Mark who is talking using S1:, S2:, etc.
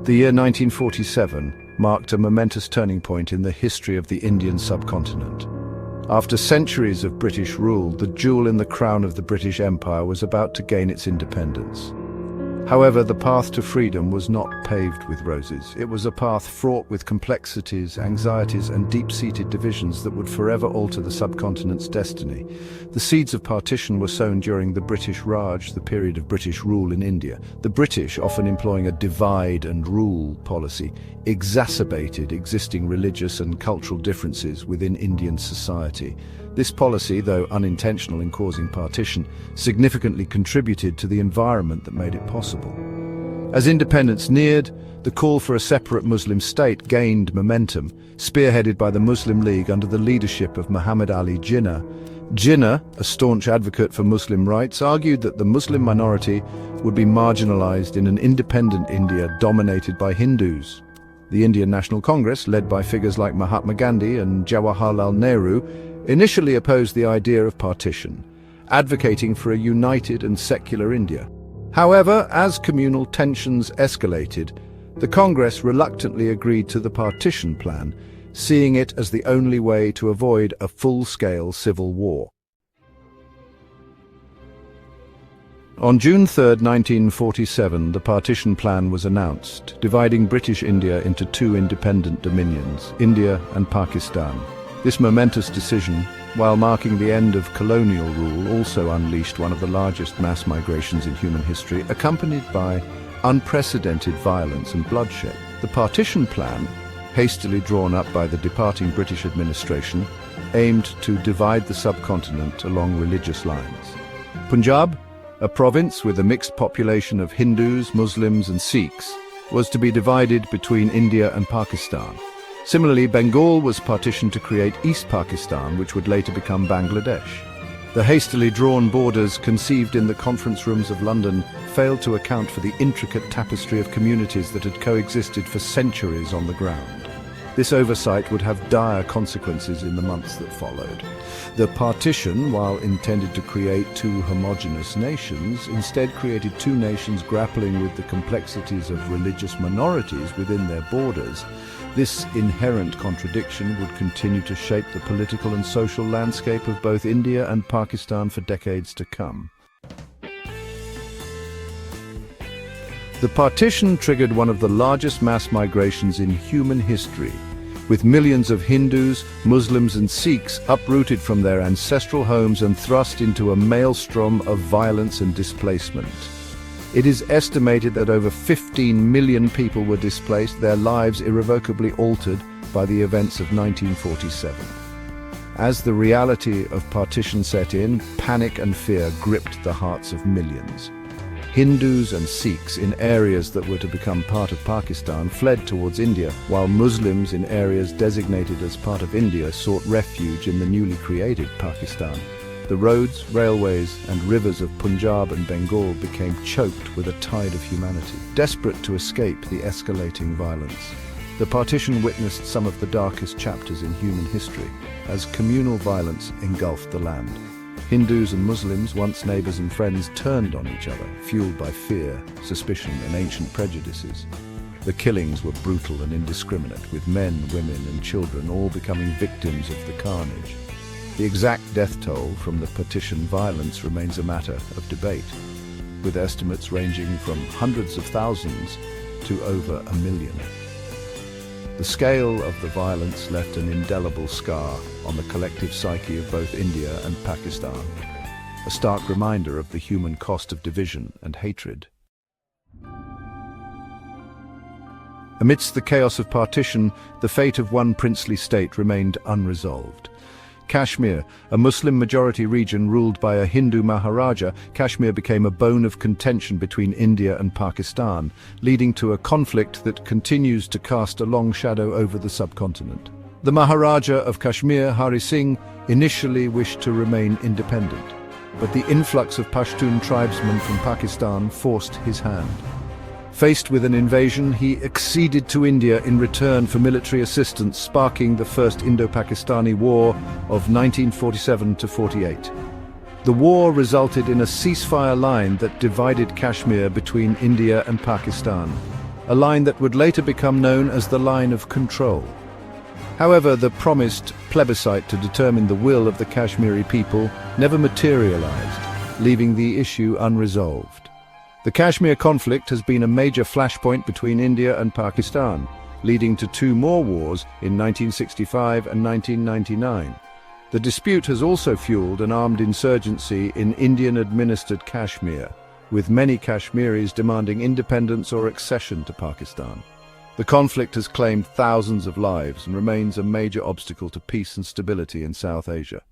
S1: The year 1947 marked a momentous turning point in the history of the Indian subcontinent. After centuries of British rule, the jewel in the crown of the British Empire was about to gain its independence. However, the path to freedom was not paved with roses. It was a path fraught with complexities, anxieties, and deep-seated divisions that would forever alter the subcontinent's destiny. The seeds of partition were sown during the British Raj, the period of British rule in India. The British, often employing a divide and rule policy, exacerbated existing religious and cultural differences within Indian society. This policy, though unintentional in causing partition, significantly contributed to the environment that made it possible. As independence neared, the call for a separate Muslim state gained momentum, spearheaded by the Muslim League under the leadership of Muhammad Ali Jinnah. Jinnah, a staunch advocate for Muslim rights, argued that the Muslim minority would be marginalized in an independent India dominated by Hindus. The Indian National Congress, led by figures like Mahatma Gandhi and Jawaharlal Nehru, initially opposed the idea of partition, advocating for a united and secular India. However, as communal tensions escalated, the Congress reluctantly agreed to the partition plan, seeing it as the only way to avoid a full-scale civil war. On June 3, 1947, the partition plan was announced, dividing British India into two independent dominions, India and Pakistan. This momentous decision, while marking the end of colonial rule, also unleashed one of the largest mass migrations in human history, accompanied by unprecedented violence and bloodshed. The partition plan, hastily drawn up by the departing British administration, aimed to divide the subcontinent along religious lines. Punjab, a province with a mixed population of Hindus, Muslims and Sikhs, was to be divided between India and Pakistan. Similarly, Bengal was partitioned to create East Pakistan, which would later become Bangladesh. The hastily drawn borders conceived in the conference rooms of London failed to account for the intricate tapestry of communities that had coexisted for centuries on the ground. This oversight would have dire consequences in the months that followed. The partition, while intended to create two homogeneous nations, instead created two nations grappling with the complexities of religious minorities within their borders. This inherent contradiction would continue to shape the political and social landscape of both India and Pakistan for decades to come. The partition triggered one of the largest mass migrations in human history, with millions of Hindus, Muslims and Sikhs uprooted from their ancestral homes and thrust into a maelstrom of violence and displacement. It is estimated that over 15 million people were displaced, their lives irrevocably altered by the events of 1947. As the reality of partition set in, panic and fear gripped the hearts of millions. Hindus and Sikhs in areas that were to become part of Pakistan fled towards India, while Muslims in areas designated as part of India sought refuge in the newly created Pakistan. The roads, railways and rivers of Punjab and Bengal became choked with a tide of humanity, desperate to escape the escalating violence. The partition witnessed some of the darkest chapters in human history, as communal violence engulfed the land. Hindus and Muslims, once neighbors and friends, turned on each other, fueled by fear, suspicion and ancient prejudices. The killings were brutal and indiscriminate, with men, women and children all becoming victims of the carnage. The exact death toll from the partition violence remains a matter of debate, with estimates ranging from hundreds of thousands to over 1 million. The scale of the violence left an indelible scar on the collective psyche of both India and Pakistan, a stark reminder of the human cost of division and hatred. Amidst the chaos of partition, the fate of one princely state remained unresolved. Kashmir, a Muslim-majority region ruled by a Hindu Maharaja, Kashmir became a bone of contention between India and Pakistan, leading to a conflict that continues to cast a long shadow over the subcontinent. The Maharaja of Kashmir, Hari Singh, initially wished to remain independent, but the influx of Pashtun tribesmen from Pakistan forced his hand. Faced with an invasion, he acceded to India in return for military assistance, sparking the First Indo-Pakistani War of 1947-48. The war resulted in a ceasefire line that divided Kashmir between India and Pakistan. a line that would later become known as the Line of Control. However, the promised plebiscite to determine the will of the Kashmiri people never materialized, leaving the issue unresolved. The Kashmir conflict has been a major flashpoint between India and Pakistan, leading to two more wars in 1965 and 1999. The dispute has also fueled an armed insurgency in Indian-administered Kashmir, with many Kashmiris demanding independence or accession to Pakistan. The conflict has claimed thousands of lives and remains a major obstacle to peace and stability in South Asia.